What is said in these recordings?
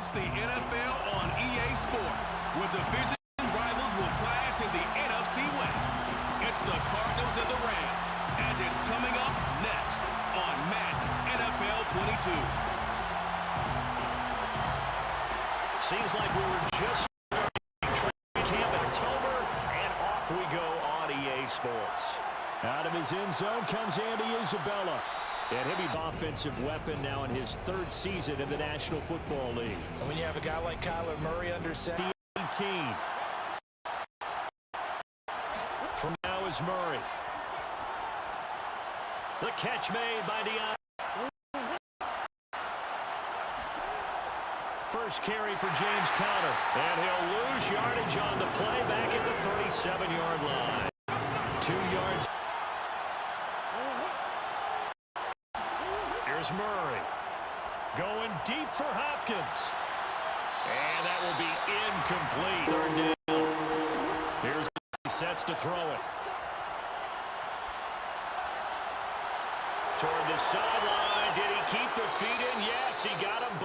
It's the NFL on EA Sports, where division rivals will clash in the NFC West. It's the Cardinals and the Rams, and it's coming up next on Madden NFL 22. Seems like we were just starting training camp in October, and off we go on EA Sports. Out of his end zone comes Andy Isabella. And he'll be offensive weapon now in his third season in the National Football League. And when you have a guy like Kyler Murray under center. 18. From now is Murray. The catch made by Deion. First carry for James Conner. And he'll lose yardage on the play back at the 37-yard line. 2 yards. Here's Murray. Going deep for Hopkins. And that will be incomplete. Third down. Here's he sets to throw it. Toward the sideline. Did he keep the feet in? Yes, he got him.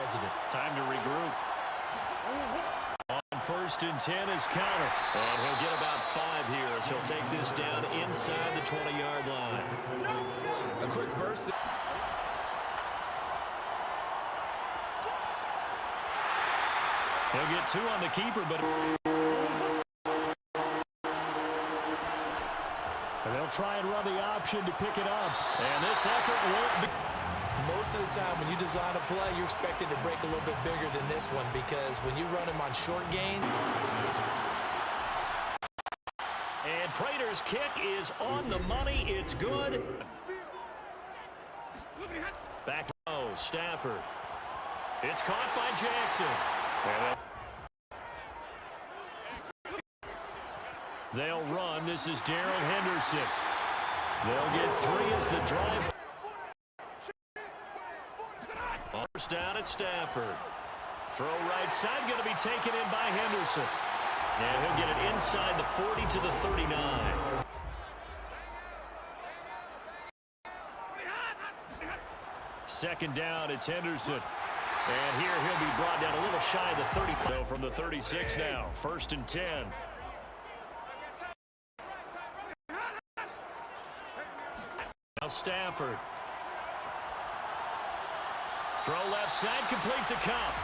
Time to regroup. On 1st and 10 is Conner. And he'll get about 5 here as he'll take this down inside the 20-yard line. A quick burst. He'll get 2 on the keeper, but and they'll try and run the option to pick it up. And this effort won't be. Most of the time when you design a play, you're expected to break a little bit bigger than this one, because when you run them on short gain. And Prater's kick is on the money. It's good. Back to Stafford. It's caught by Jackson. They'll run. This is Darrell Henderson. They'll get 3 as the drive. First down at Stafford. Throw right side going to be taken in by Henderson. And he'll get it inside the 40 to the 39. Second down, it's Henderson. And here he'll be brought down a little shy of the 35. From the 36 now. 1st and 10. Now Stafford. Throw left side, complete to Cup.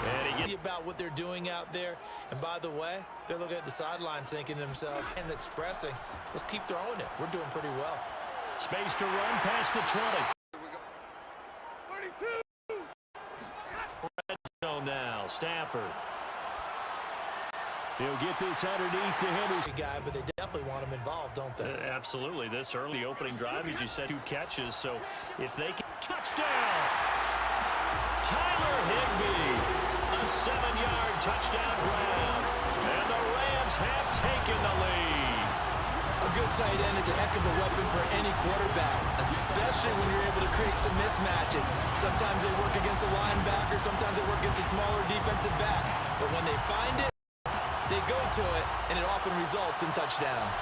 And he gets about what they're doing out there. And by the way, they're looking at the sideline thinking to themselves and expressing, let's keep throwing it. We're doing pretty well. Space to run past the 20. Red zone now. Stafford. He'll get this underneath to Henderson. Guy, but they definitely want him involved, don't they? Absolutely. This early opening drive, as you said, 2 catches. So if they can. Touchdown! Tyler Higbee. A 7-yard touchdown grab. And the Rams have taken the lead. A good tight end is a heck of a weapon for any quarterback, especially when you're able to create some mismatches. Sometimes they work against a linebacker, sometimes they work against a smaller defensive back. But when they find it, they go to it, and it often results in touchdowns.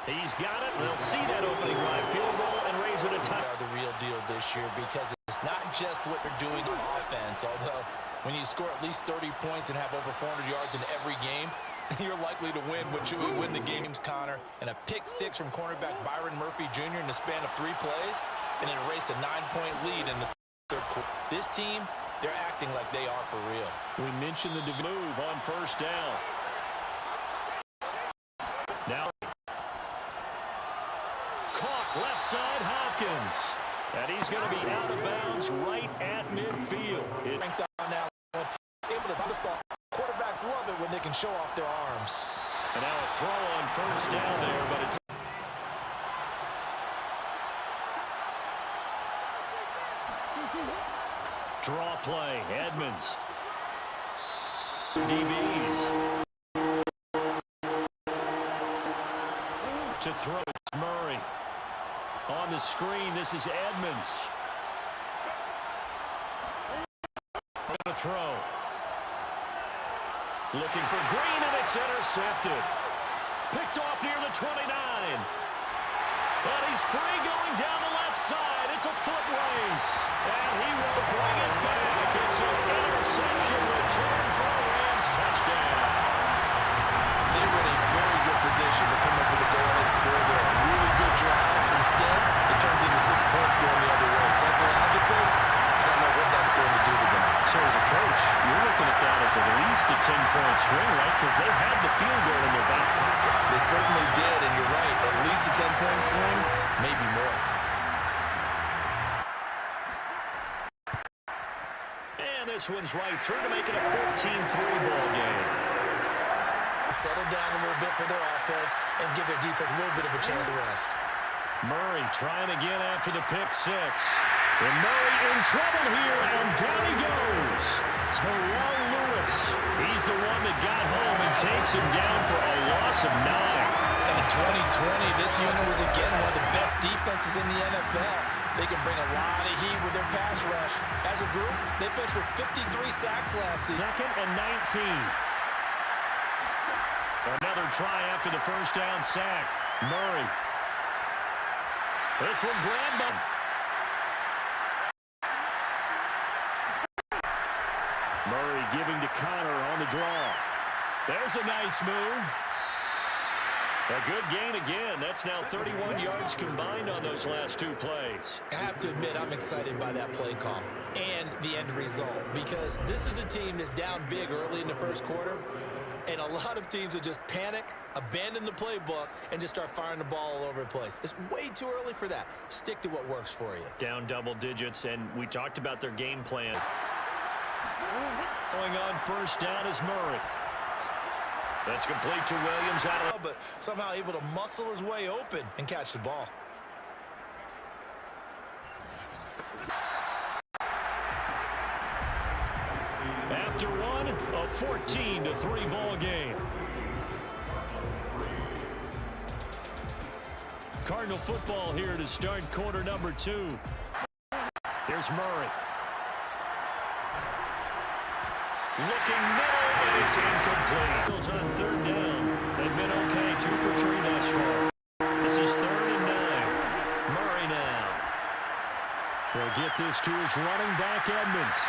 He's got it. They'll see that opening drive field goal and raise it a touchdown. Are the real deal this year, because it's not just what they're doing on offense, although when you score at least 30 points and have over 400 yards in every game, you're likely to win, which would win the games, Connor. And a pick 6 from cornerback Byron Murphy Jr. in the span of 3 plays, and it erased a 9-point lead in the third quarter. This team, they're acting like they are for real. We mentioned the move on 1st down. Now caught left side Hopkins. And he's going to be out of bounds right at midfield. Ranked on now, able to the ball. Quarterbacks love it when they can show off their arms. And now a throw on 1st down there, but it's draw play. Edmonds. DBs. To throw, it's Murray. On the screen, this is Edmonds. The throw. Looking for Green, and it's intercepted. Picked off near the 29. And he's free going down the left side. It's a foot race. And he will bring it back. It's an interception return for a Rams touchdown. They were in a very good position to come up with a go-ahead score there. A really good drive. Instead, it turns into 6 points going the other way. Psychologically, I don't know what that's going to do to them. So as a coach, you're looking at that as at least a 10-point swing, right? Because they had the field goal in their back pocket. They certainly did, and you're right. At least a 10-point swing, maybe more. And this one's right through to make it a 14-3 ball game. Settle down a little bit for their offense and give their defense a little bit of a chance to rest. Murray trying again after the pick six. And Murray in trouble here, and down he goes. Terrell Lewis. He's the one that got home and takes him down for a loss of 9. And in 2020, this unit was again one of the best defenses in the NFL. They can bring a lot of heat with their pass rush. As a group, they finished with 53 sacks last season. 2nd and 19. Another try after the first down sack. Murray. This one grabbed him. Murray giving to Connor on the draw. There's a nice move. A good gain again. That's now 31 yards combined on those last 2 plays. I have to admit, I'm excited by that play call and the end result, because this is a team that's down big early in the first quarter, and a lot of teams will just panic, abandon the playbook, and just start firing the ball all over the place. It's way too early for that. Stick to what works for you. Down double digits, and we talked about their game plan. Going on first down is Murray. That's complete to Williams out of but somehow able to muscle his way open and catch the ball. After one, a 14-3 ball game. Cardinal football here to start quarter number 2. There's Murray. Looking middle, and it's incomplete. Goes on third down. They've been okay, 2 for 3 thus far. This is 3rd and 9. Murray now. They'll get this to his running back, Edmonds.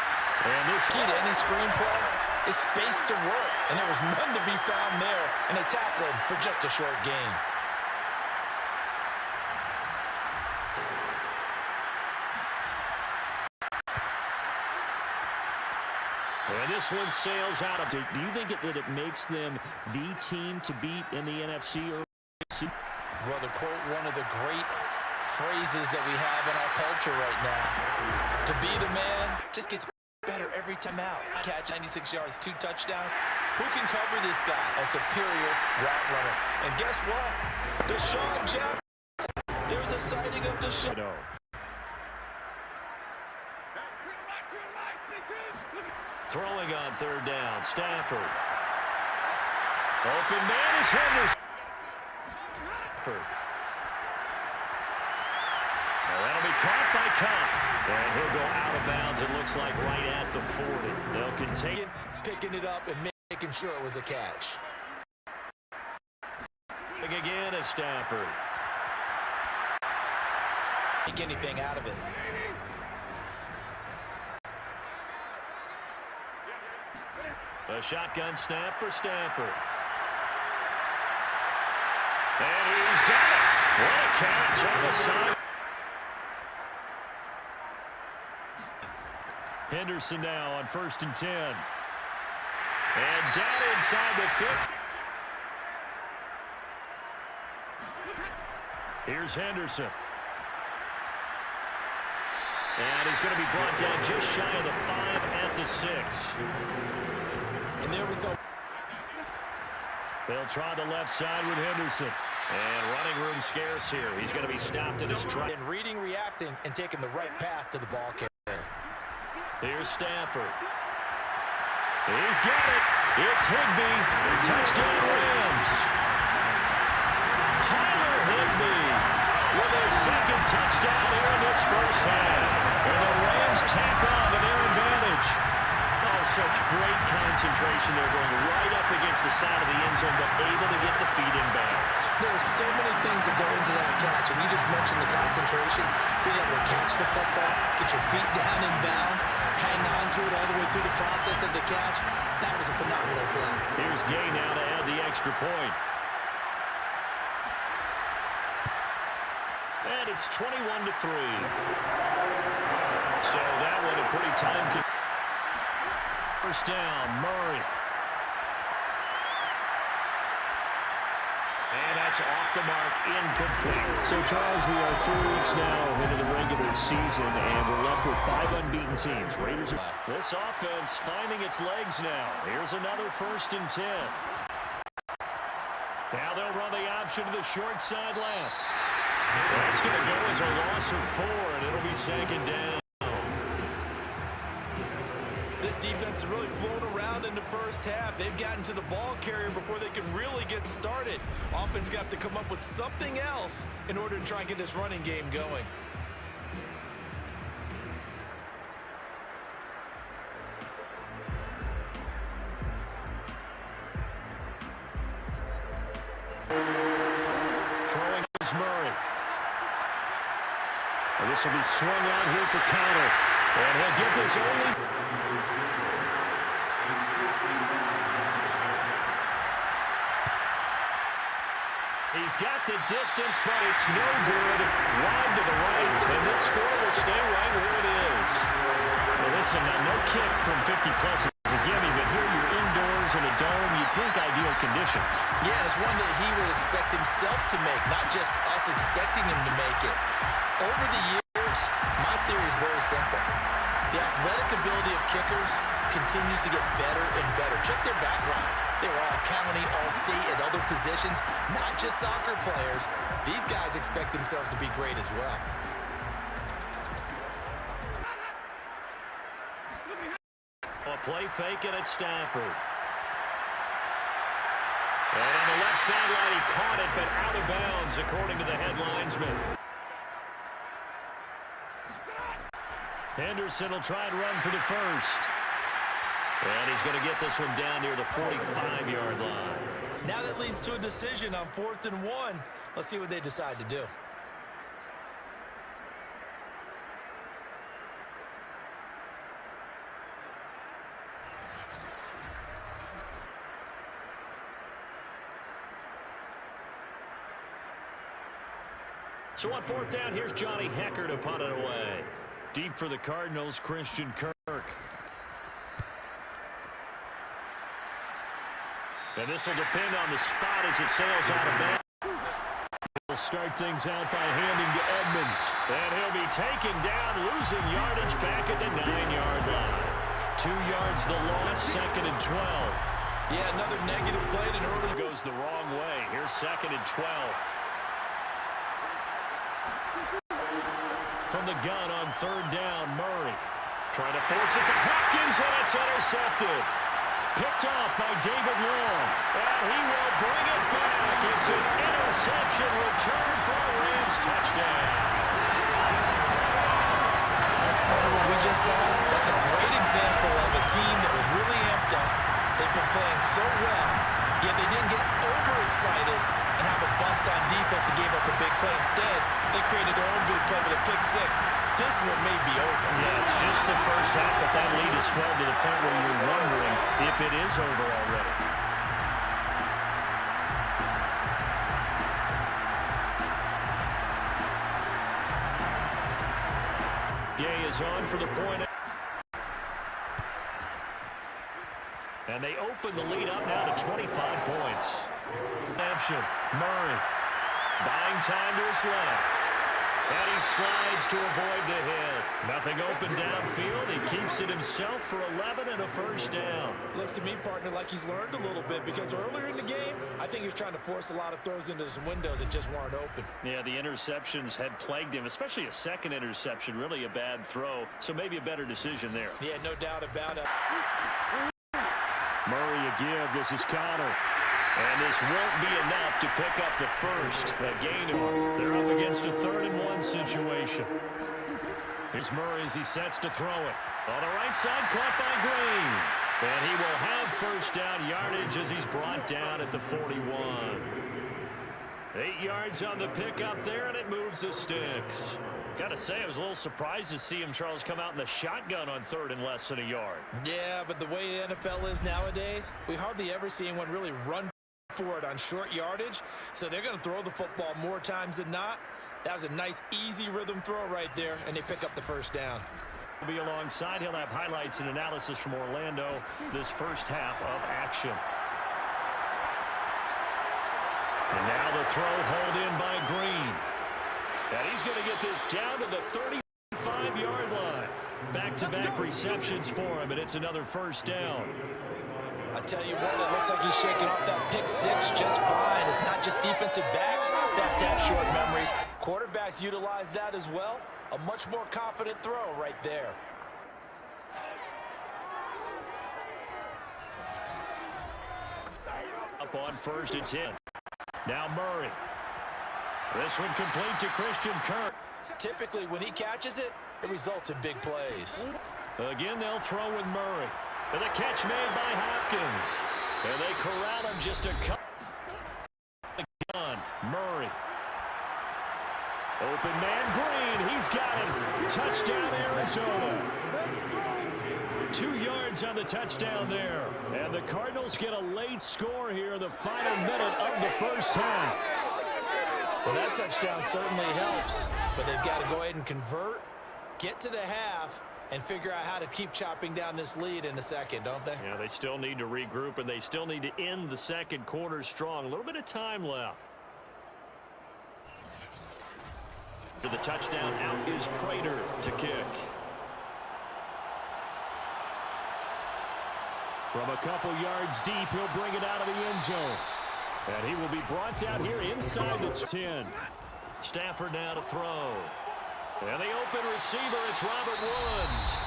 And this Key to any screenplay is space to work, and there was none to be found there, and they tackled him for just a short gain. And this one sails out of. Do you think that it makes them the team to beat in the NFC? Well, to quote one of the great phrases that we have in our culture right now, to be the man just gets better every time out. Catch 96 yards, 2 touchdowns. Who can cover this guy? A superior route runner. And guess what? Deshaun Jackson. There's a sighting of Deshaun. Throwing on third down, Stafford. Open man is Henderson. That'll be caught by Cobb. And he'll go out of bounds, it looks like, right at the 40. They'll continue. Picking it up and making sure it was a catch. Again is Stafford. Make anything out of it. A shotgun snap for Stafford. And he's got it. What a catch on the side. Henderson now on 1st and 10. And down inside the 50. Here's Henderson. And he's going to be brought down just shy of the 5 at the 6. And there we saw. They'll try the left side with Henderson. And running room scarce here. He's going to be stopped at his track. And reading, reacting, and taking the right path to the ball carrier. Here's Stafford. He's got it. It's Higbee. Touchdown Rams. Tyler Higbee with his 2nd touchdown here in this first half. And the Rams tack on to their advantage. Oh, such great concentration. They're going right up against the side of the end zone, but able to get the feet in bounds. There are so many things that go into that catch, and you just mentioned the concentration, being able to catch the football, get your feet down in bounds, hang on to it all the way through the process of the catch. That was a phenomenal play. Here's Gay now to add the extra point. And it's 21-3. So that one a pretty time. First down, Murray. And that's off the mark, incomplete. So, Charles, we are 3 weeks now into the regular season, and we're left with 5 unbeaten teams. Raiders are... This offense finding its legs now. Here's another 1st and 10. Now they'll run the option to the short side left. That's going to go as a loss of 4, and it'll be 2nd down. This defense has really flown around in the first half. They've gotten to the ball carrier before they can really get started. Offense got to come up with something else in order to try and get this running game going. Throwing is Murray. And this will be swung out here for counter. And he'll get this early. He's got the distance, but it's no good. Wide to the right, and this score will stay right where it is. Well, listen, now no kick from 50-plus is a gimme, but here you're indoors in a dome. You'd think ideal conditions. Yeah, it's one that he would expect himself to make, not just us expecting him to make it. Over the years, my theory is very simple. The athletic ability of kickers continues to get better and better. Check their backgrounds. They were all county, all state, at other positions, not just soccer players. These guys expect themselves to be great as well. A play fake and it's Stafford. And on the left sideline, he caught it, but out of bounds, according to the headlinesman. Henderson will try and run for the first. And he's going to get this one down near the 45-yard line. Now that leads to a decision on 4th and 1. Let's see what they decide to do. So on 4th down, here's Johnny Hecker to punt it away. Deep for the Cardinals, Christian Kirk. And this will depend on the spot as it sails out of bounds. He'll start things out by handing to Edmonds. And he'll be taken down, losing yardage back at the 9-yard line. 2 yards the loss, 2nd and 12. Yeah, another negative play and early goes the wrong way. Here's 2nd and 12. From the gun on 3rd down, Murray. Trying to force it to Hopkins, and it's intercepted. Picked off by David Long. And he will bring it back. It's an interception return for a Rams touchdown. What we just saw, that's a great example of a team that was really amped up. They've been playing so well, yet they didn't get overexcited and have a bust on defense and gave up a big play. Instead, they created their own big play with a pick 6. This one may be over. Yeah, it's just the first half, but that lead is swelled to the point where you're wondering if it is over already. Gay is on for the point. And they open the lead up now to 25 points. Redemption. Murray. Buying time to his left. And he slides to avoid the hit. Nothing open downfield. He keeps it himself for 11 and a first down. Looks to me, partner, like he's learned a little bit because earlier in the game, I think he was trying to force a lot of throws into some windows that just weren't open. Yeah, the interceptions had plagued him, especially a second interception, really a bad throw. So maybe a better decision there. Yeah, no doubt about it. Murray a give. This is Connor. And this won't be enough to pick up the first. A gain. They're up against a 3rd and 1 situation. Here's Murray as he sets to throw it. On the right side, caught by Green. And he will have first down yardage as he's brought down at the 41. 8 yards on the pickup there, and it moves the sticks. Got to say, I was a little surprised to see him, Charles, come out in the shotgun on 3rd and less than a yard. Yeah, but the way the NFL is nowadays, we hardly ever see anyone really run for it on short yardage, so they're going to throw the football more times than not. That was a nice, easy rhythm throw right there, and they pick up the first down. He'll be alongside. He'll have highlights and analysis from Orlando this first half of action. And now the throw hauled in by Green. And he's going to get this down to the 35-yard line. Back-to-back receptions for him, and it's another first down. I tell you what, it looks like he's shaking off that pick six just fine. It's not just defensive backs that have short memories. Quarterbacks utilize that as well. A much more confident throw right there. Up on 1st and 10. Now Murray. This one complete to Christian Kirk. Typically, when he catches it, it results in big plays. Again, they'll throw with Murray. And the catch made by Hopkins. And they corral him just a cut. Murray. Open man Green. He's got it. Touchdown, Arizona. 2 yards on the touchdown there. And the Cardinals get a late score here in the final minute of the first half. Well, that touchdown certainly helps, but they've got to go ahead and convert, get to the half, and figure out how to keep chopping down this lead in the second, don't they? Yeah, they still need to regroup, and they still need to end the second quarter strong. A little bit of time left. To the touchdown, out is Prater to kick. From a couple yards deep, he'll bring it out of the end zone. And he will be brought out here inside the 10. Stafford now to throw. And the open receiver, it's Robert Woods.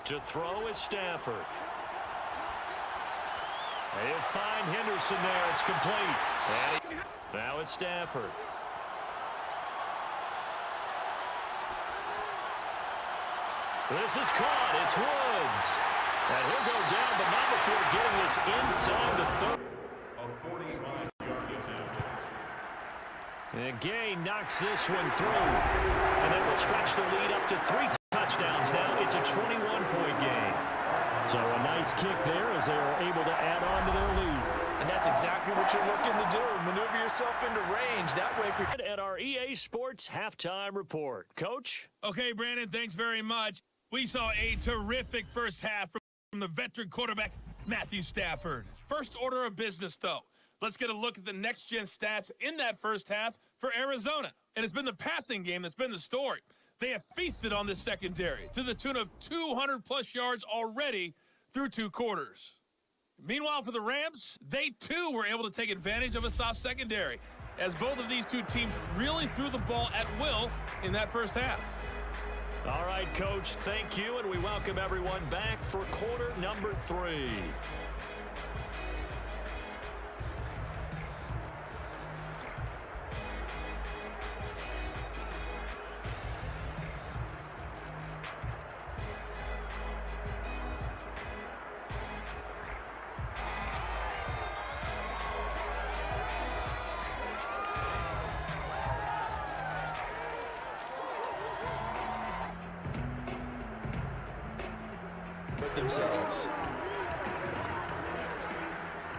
To throw is Stafford. They'll find Henderson there. It's complete. And now it's Stafford. This is caught. It's Woods. And he'll go down, but not before getting this inside the 30. And Gay knocks this one through. And that will stretch the lead up to 3 touchdowns now. It's a 21-point game. So a nice kick there as they are able to add on to their lead. And that's exactly what you're looking to do. Maneuver yourself into range. That way for... At our EA Sports Halftime Report. Coach? Okay, Brandon, thanks very much. We saw a terrific first half from the veteran quarterback, Matthew Stafford. First order of business, though. Let's get a look at the next-gen stats in that first half for Arizona. And it's been the passing game that's been the story. They have feasted on this secondary to the tune of 200-plus yards already through 2 quarters. Meanwhile, for the Rams, they, too, were able to take advantage of a soft secondary, as both of these two teams really threw the ball at will in that first half. All right, Coach, thank you, and we welcome everyone back for quarter number 3. themselves.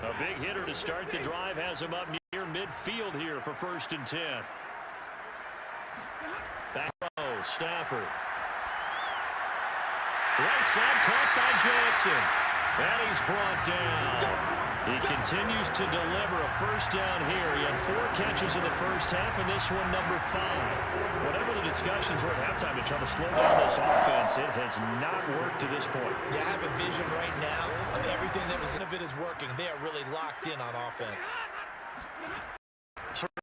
A big hitter to start the drive has him up near midfield here for 1st and 10. Back row, Stafford. Right side caught by Jackson. And he's brought down. He continues to deliver a first down here. He had 4 catches in the first half, and this one number 5. Whatever the discussions were at halftime to try to slow down this offense, it has not worked to this point. Yeah, I have a vision right now of everything that was in it is working. They are really locked in on offense.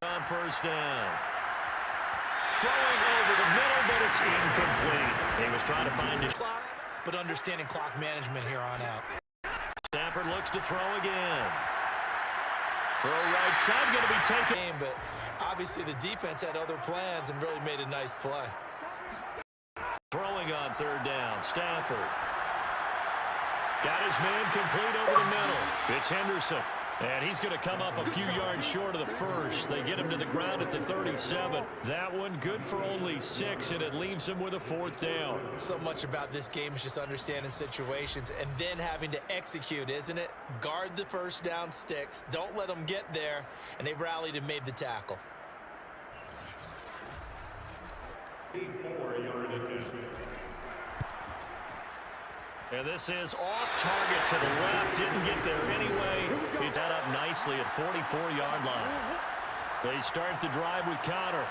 On 1st down. Throwing over the middle, but it's incomplete. He was trying to find his clock, but understanding clock management here on out. Stafford looks to throw again. Throw right side, going to be taken. But obviously the defense had other plans and really made a nice play. Throwing on 3rd down, Stafford. Got his man complete over the middle. It's Henderson. And he's going to come up a few yards short of the first. They get him to the ground at the 37. That one good for only 6, and it leaves him with a 4th down. So much about this game is just understanding situations and then having to execute, isn't it? Guard the first down sticks. Don't let them get there. And they rallied and made the tackle. And this is off target to the left. Didn't get there anyway. It's set up nicely at 44-yard line. They start the drive with Connor.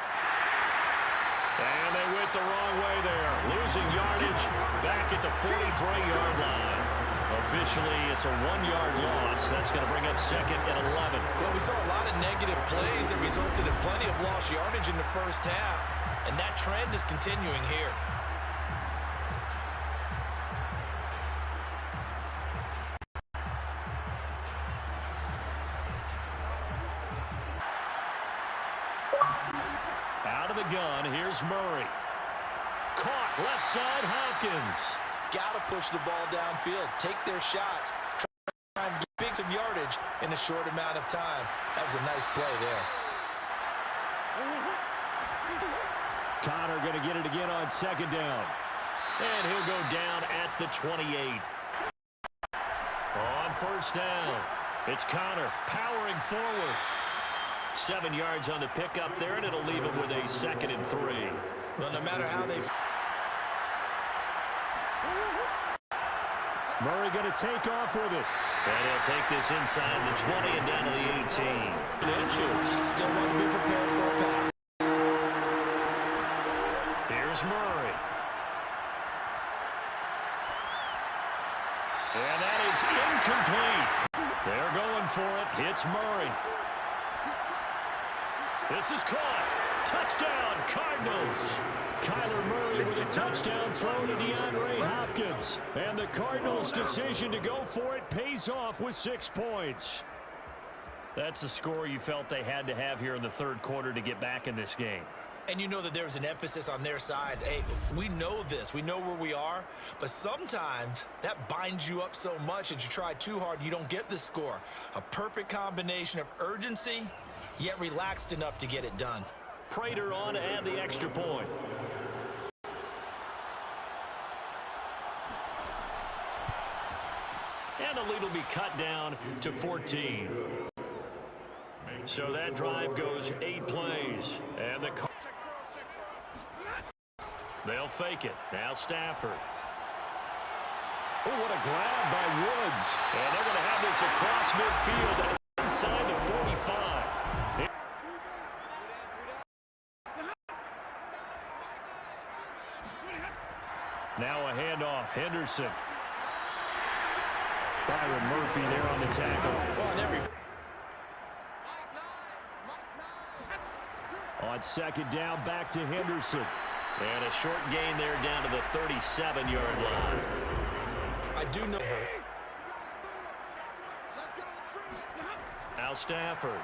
And they went the wrong way there. Losing yardage back at the 43-yard line. Officially, it's a 1-yard loss. That's going to bring up 2nd and 11. Well, we saw a lot of negative plays that resulted in plenty of lost yardage in the first half. And that trend is continuing here. Out of the gun, here's Murray. Caught left side, Hopkins. Got to push the ball downfield. Take their shots. Try and get some yardage in a short amount of time. That was a nice play there. Connor going to get it again on 2nd down. And he'll go down at the 28. On 1st down, it's Connor powering forward. 7 yards on the pickup there, and it'll leave him with a 2nd and 3. Well, no matter how they... Murray going to take off with it. And he'll take this inside the 20 and down to the 18. Inches. Still want to be prepared for a pass. Here's Murray. And that is incomplete. They're going for it. It's Murray. This is caught. Touchdown, Cardinals. Kyler Murray with a touchdown throw to DeAndre Hopkins. And the Cardinals' decision to go for it pays off with 6 points. That's a score you felt they had to have here in the 3rd quarter to get back in this game. And you know that there's an emphasis on their side. Hey, we know this. We know where we are. But sometimes that binds you up so much that you try too hard, you don't get the score. A perfect combination of urgency, yet relaxed enough to get it done. Prater on to add the extra point. And the lead will be cut down to 14. So that drive goes 8 plays. And they'll fake it. Now Stafford. Oh, what a grab by Woods. And they're going to have this across midfield inside the 45. Now a handoff. Henderson. Byron Murphy there on the tackle. On 2nd down, back to Henderson. And a short gain there down to the 37-yard line. I do know. Now Stafford.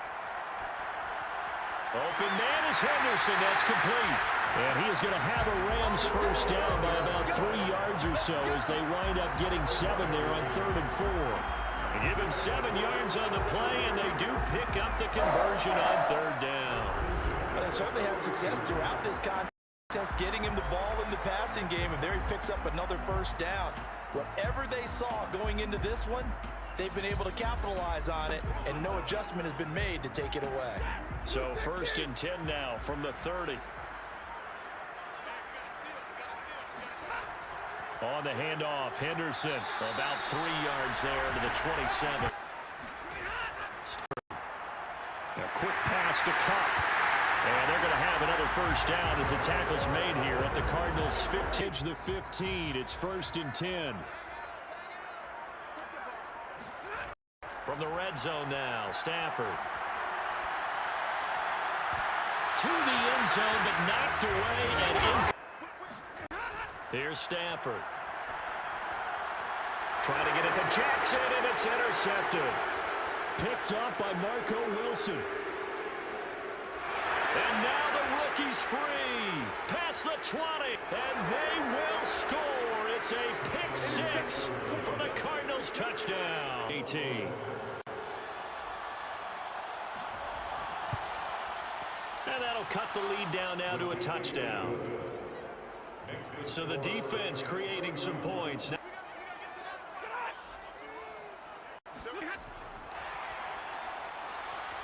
Open man is Henderson. That's complete. And he is going to have a Rams first down by about 3 yards or so as they wind up getting 7 there on 3rd and 4. They give him 7 yards on the play, and they do pick up the conversion on 3rd down. Well, they certainly had success throughout this contest, getting him the ball in the passing game, and there he picks up another first down. Whatever they saw going into this one, they've been able to capitalize on it, and no adjustment has been made to take it away. So 1st and 10 now from the 30. On the handoff, Henderson about 3 yards there to the 27. A quick pass to Cup. And they're going to have another first down as the tackle's made here at the Cardinals' 15 to the 15. It's 1st and 10. From the red zone now, Stafford. To the end zone, but knocked away and in. Here's Stafford. Trying to get it to Jackson, and it's intercepted. Picked up by Marco Wilson. And now the rookie's free. Past the 20, and they will score. It's It's a pick six for the Cardinals touchdown. 18. And that'll cut the lead down now to a touchdown. So the defense creating some points.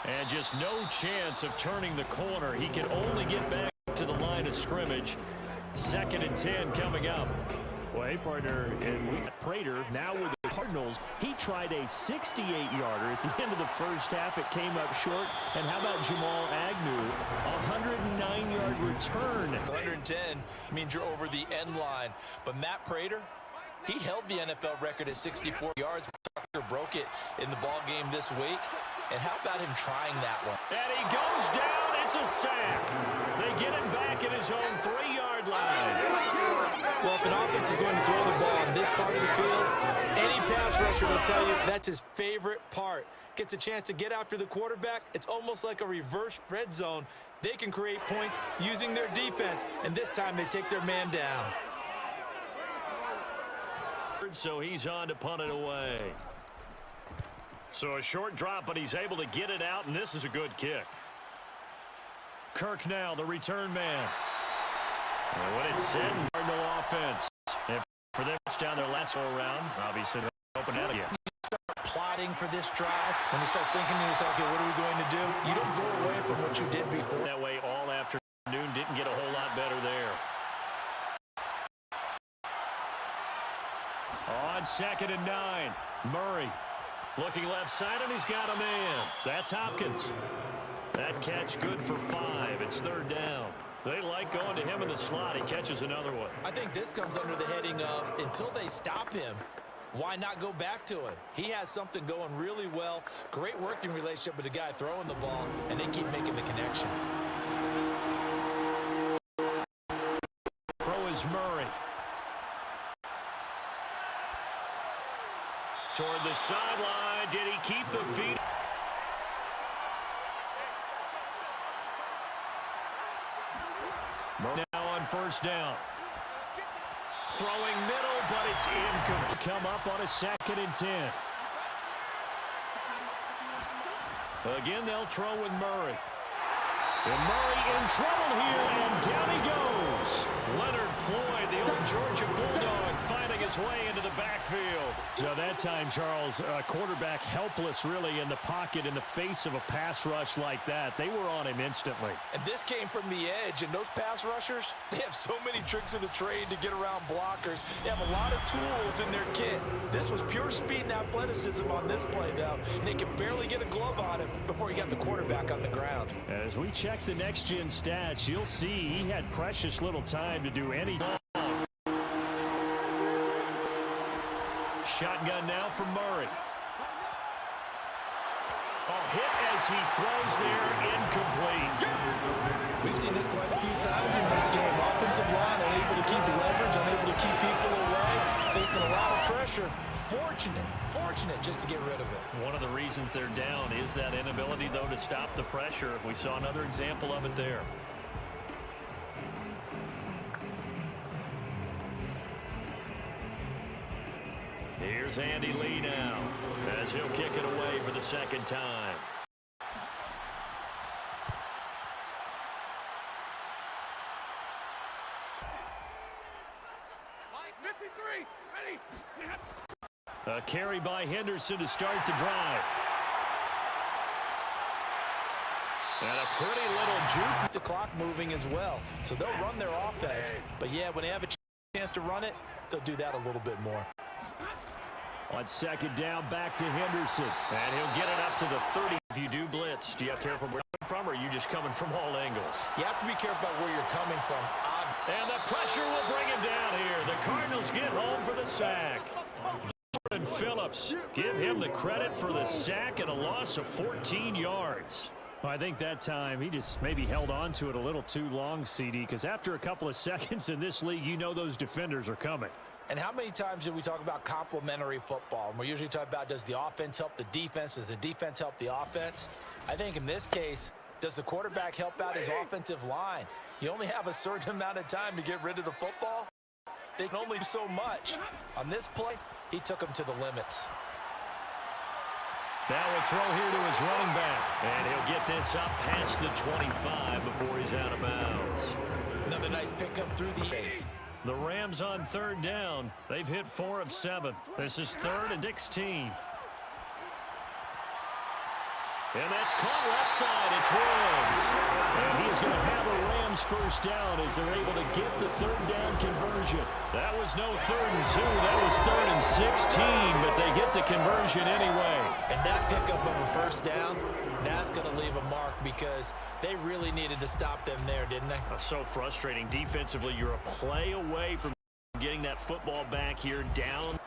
And just no chance of turning the corner. He can only get back to the line of scrimmage. 2nd and 10 coming up. Well, hey, partner, and Prater now with the Cardinals. He tried a 68-yarder at the end of the first half. It came up short. And how about Jamal Agnew? A 109-yard return. 110 means you're over the end line. But Matt Prater, he held the NFL record at 64 yards. Tucker broke it in the ball game this week. And how about him trying that one? And he goes down. It's a sack. They get him back at his own 3-yard line. Well, if an offense is going to throw the ball on this part of the field, any pass rusher will tell you that's his favorite part. Gets a chance to get after the quarterback. It's almost like a reverse red zone. They can create points using their defense. And this time they take their man down. So he's on to punt it away. So a short drop, but he's able to get it out, and this is a good kick. Kirk now, the return man. And when it's said, Cardinal offense. And for them, touchdown their last go-around, obviously they'll open that again. You start plotting for this drive, when you start thinking to yourself, okay, what are we going to do? You don't go away from what you did before. That way all afternoon, didn't get a whole lot better there. On 2nd and 9, Murray. Looking left side, and he's got a man. That's Hopkins. That catch good for 5. It's 3rd down. They like going to him in the slot. He catches another one. I think this comes under the heading of until they stop him, why not go back to him? He has something going really well. Great working relationship with the guy throwing the ball, and they keep making the connection. Throw is Murray. Toward the sideline. Did he keep the feet? Now on 1st down. Throwing middle, but it's incomplete. Come up on a 2nd and 10. Again, they'll throw with Murray. And Murray in trouble here, and down he goes. Leonard Floyd, the old Georgia Bulldog, finding his way into the backfield. So that time, Charles, quarterback helpless really in the pocket in the face of a pass rush like that. They were on him instantly. And this came from the edge, and those pass rushers, they have so many tricks in the trade to get around blockers. They have a lot of tools in their kit. This was pure speed and athleticism on this play, though, and they could barely get a glove on him before he got the quarterback on the ground. As we check the next-gen stats, you'll see he had precious little time to do anything. Shotgun now from Murray. Hit as he throws there, incomplete. We've seen this quite a few times in this game. Offensive line unable to keep leverage, unable to keep people away, facing a lot of pressure. Fortunate just to get rid of it. One of the reasons they're down is that inability, though, to stop the pressure. We saw another example of it there. Here's Andy Lee now, as he'll kick it away for the 2nd time. A carry by Henderson to start the drive. And a pretty little juke. Keep the clock moving as well, so they'll run their offense. But yeah, when they have a chance to run it, they'll do that a little bit more. On 2nd down, back to Henderson. And he'll get it up to the 30. If you do blitz, do you have to care from where you're from, or are you just coming from all angles? You have to be careful about where you're coming from. And the pressure will bring him down here. The Cardinals get home for the sack. Jordan Phillips, give him the credit for the sack and a loss of 14 yards. Well, I think that time he just maybe held on to it a little too long, CD, because after a couple of seconds in this league, you know those defenders are coming. And how many times do we talk about complementary football? And we're usually talking about, does the offense help the defense? Does the defense help the offense? I think in this case, does the quarterback help out his offensive line? You only have a certain amount of time to get rid of the football. they can only do so much. On this play, he took them to the limits. Now a throw here to his running back. And he'll get this up past the 25 before he's out of bounds. Another nice pickup through the 8th. The Rams on third down. They've hit 4 of 7. This is 3rd and 16. And that's caught left side. It's Williams. And he's going to have a Rams first down as they're able to get the third down conversion. That was no 3rd and 2. That was 3rd and 16, but they get the conversion anyway. And that pickup of a first down, that's going to leave a mark because they really needed to stop them there, didn't they? So frustrating. Defensively, you're a play away from getting that football back here down.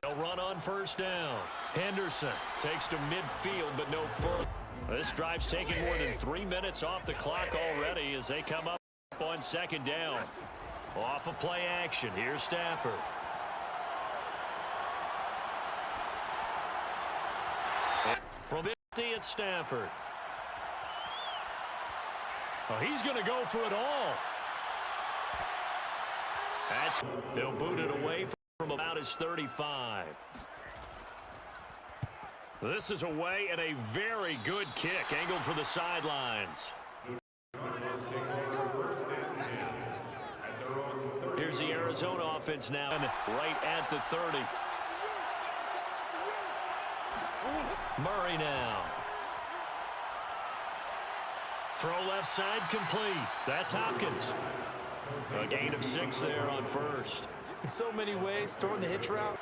They'll run on first down. Henderson takes to midfield, but no further. This drive's taking more than 3 minutes off the clock already as they come up on second down. Off of play action. Here's Stafford. From 50, it's Stafford. Oh, he's going to go for it all. They'll boot it away from about his 35. This is away and a very good kick angled for the sidelines. Here's the Arizona offense now right at the 30. Murray now. Throw left side complete. That's Hopkins. A gain of 6 there on first. In so many ways, throwing the hitch route.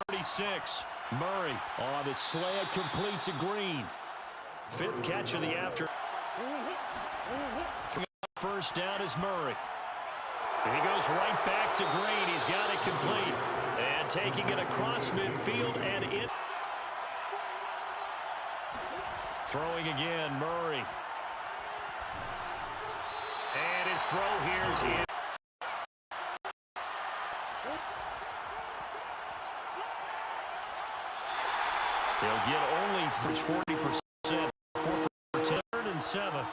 36. Murray on the slant, complete to Green. 5th catch of the after. First down is Murray. He goes right back to Green. He's got it complete. And taking it across midfield and in. Throwing again, Murray. And his throw here's in. They'll get only for 40%. 3rd and 7.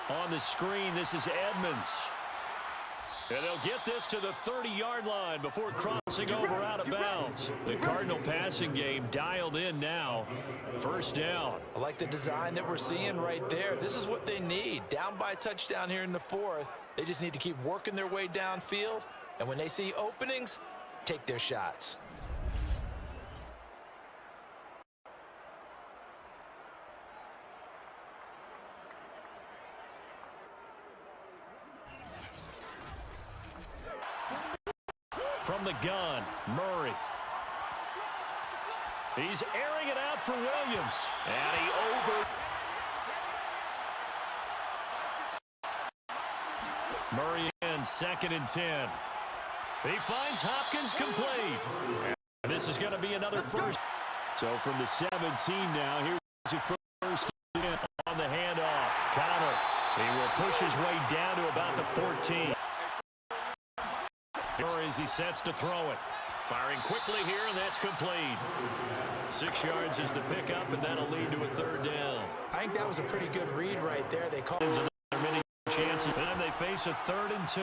On the screen, this is Edmonds. And they'll get this to the 30-yard line before crossing over out of bounds. The Cardinal passing game dialed in now. First down. I like the design that we're seeing right there. This is what they need. Down by a touchdown here in the 4th. They just need to keep working their way downfield. And when they see openings, take their shots. From the gun, Murray. He's airing it out for Williams. And he over. Murray in, 2nd and 10. He finds Hopkins complete. And this is going to be another first. So from the 17 now, here's a first in on the handoff. Connor. He will push his way down to about the 14. As he sets to throw it. Firing quickly here, and that's complete. 6 yards is the pickup, and that'll lead to a 3rd down. I think that was a pretty good read right there. They called many chances. Then they face a 3rd and 2.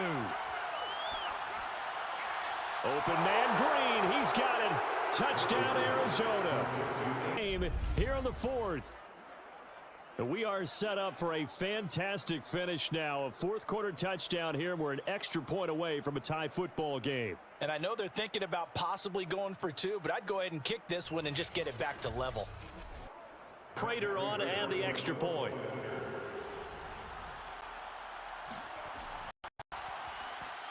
Open man Green. He's got it. Touchdown, Arizona. Game here on the 4th. We are set up for a fantastic finish now. A 4th quarter touchdown here. We're an extra point away from a tie football game. And I know they're thinking about possibly going for 2, but I'd go ahead and kick this one and just get it back to level. Prater on and the extra point.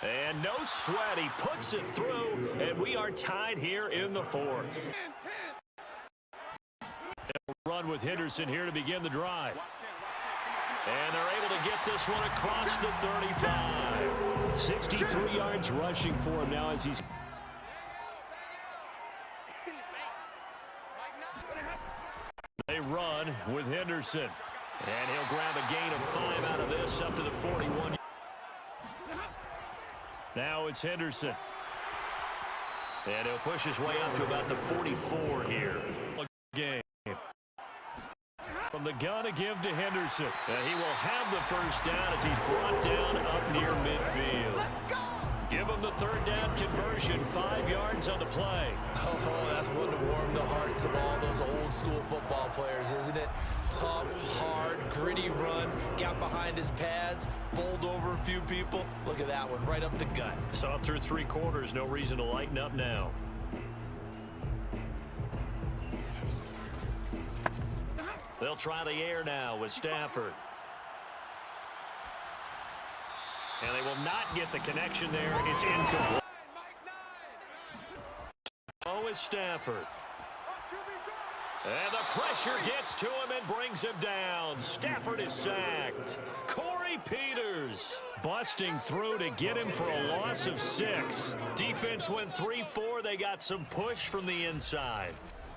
And no sweat. He puts it through, and we are tied here in the 4th. Run with Henderson here to begin the drive. And they're able to get this one across the 35. 63 yards rushing for him now as he's... They run with Henderson. And he'll grab a gain of 5 out of this up to the 41. Now it's Henderson. And he'll push his way up to about the 44 here. Game. From the gun to give to Henderson. And he will have the first down as he's brought down up near midfield. Let's go! Give him the third down conversion, 5 yards on the play. Oh, that's one to warm the hearts of all those old school football players, isn't it? Tough, hard, gritty run, got behind his pads, bowled over a few people. Look at that one, right up the gut. Saw through 3 quarters, no reason to lighten up now. They'll try the air now with Stafford. And they will not get the connection there. It's incomplete. Oh, is Stafford. And the pressure gets to him and brings him down. Stafford is sacked. Corey Peters busting through to get him for a loss of 6. Defense went 3-4. They got some push from the inside.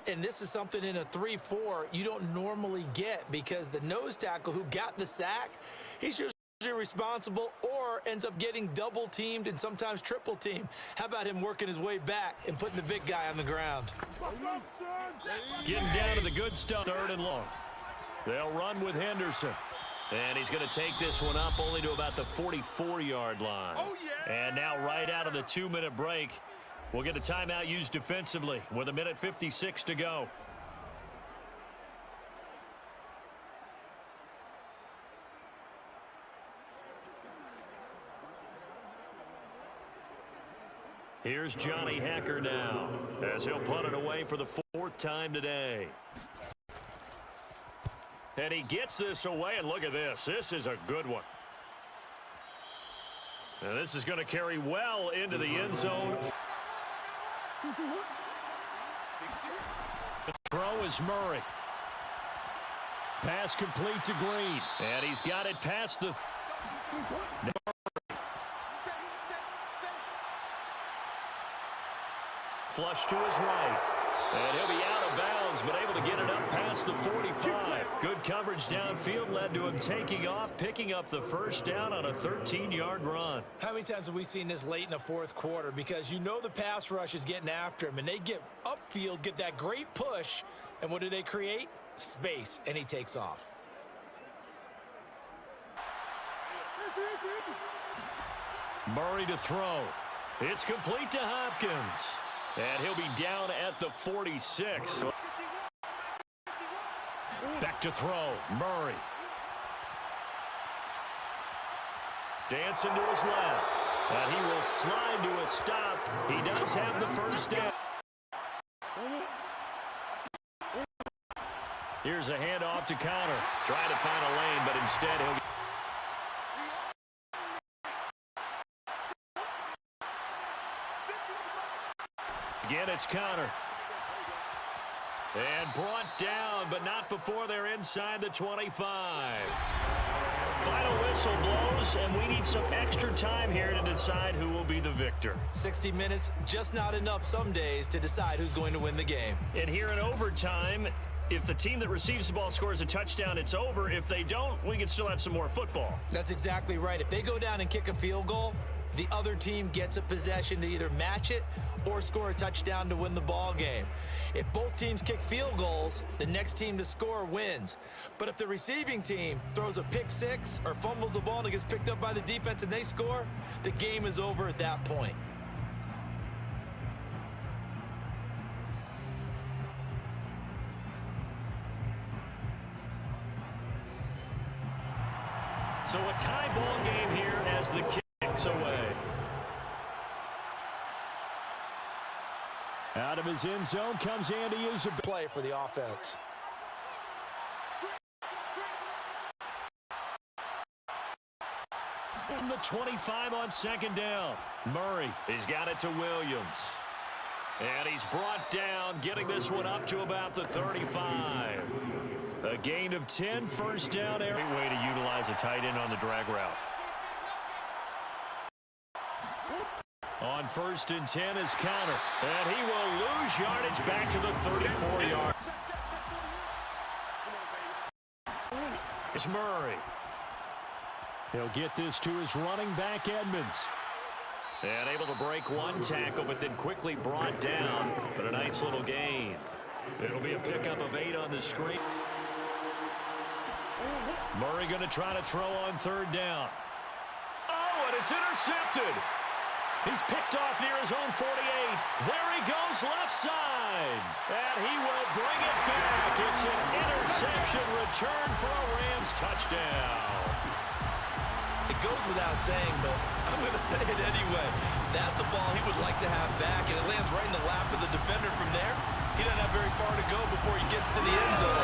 And this is something in a 3-4 you don't normally get because the nose tackle who got the sack, he's usually responsible or ends up getting double teamed and sometimes triple teamed. How about him working his way back and putting the big guy on the ground? Getting down to the good stuff, 3rd and long. They'll run with Henderson. And he's going to take this one up only to about the 44-yard line. Oh, yeah. And now right out of the 2-minute break, we'll get a timeout used defensively with 1:56 to go. Here's Johnny Hacker now as he'll punt it away for the 4th time today. And he gets this away, and look at this. This is a good one. And this is going to carry well into the end zone. The throw is Murray. Pass complete to Green. And he's got it past the... Flush to his right. And he'll be out of bounds, but able to get it up past the 45. Good coverage downfield led to him taking off, picking up the first down on a 13-yard run. How many times have we seen this late in the 4th quarter? Because you know the pass rush is getting after him, and they get upfield, get that great push, and what do they create? Space, and he takes off. Murray to throw. It's complete to Hopkins. And he'll be down at the 46. Back to throw. Murray. Dancing to his left. And he will slide to a stop. He does have the first down. Here's a handoff to Connor. Trying to find a lane, but instead he'll... Again, it's Connor. And brought down, but not before they're inside the 25. Final whistle blows, and we need some extra time here to decide who will be the victor. 60 minutes, just not enough some days to decide who's going to win the game. And here in overtime, if the team that receives the ball scores a touchdown, it's over. If they don't, we can still have some more football. That's exactly right. If they go down and kick a field goal, the other team gets a possession to either match it or score a touchdown to win the ball game. If both teams kick field goals, the next team to score wins. But if the receiving team throws a pick 6 or fumbles the ball and it gets picked up by the defense and they score, the game is over at that point. So a tie ball game here as the kicks away. Out of his end zone comes Andy Isabella. Play for the offense. From the 25 on 2nd down. Murray, he's got it to Williams. And he's brought down, getting this one up to about the 35. A gain of 10, first down. Great way to utilize a tight end on the drag route. On 1st and 10 is Connor. And he will lose yardage back to the 34-yard. It's Murray. He'll get this to his running back, Edmonds. And able to break one tackle, but then quickly brought down. But a nice little gain. It'll be a pickup of 8 on the screen. Murray going to try to throw on third down. Oh, and it's intercepted. He's picked off near his own 48. There he goes left side. And he will bring it back. It's an interception return for a Rams touchdown. It goes without saying, but I'm going to say it anyway. That's a ball he would like to have back, and it lands right in the lap of the defender from there. He doesn't have very far to go before he gets to the end zone.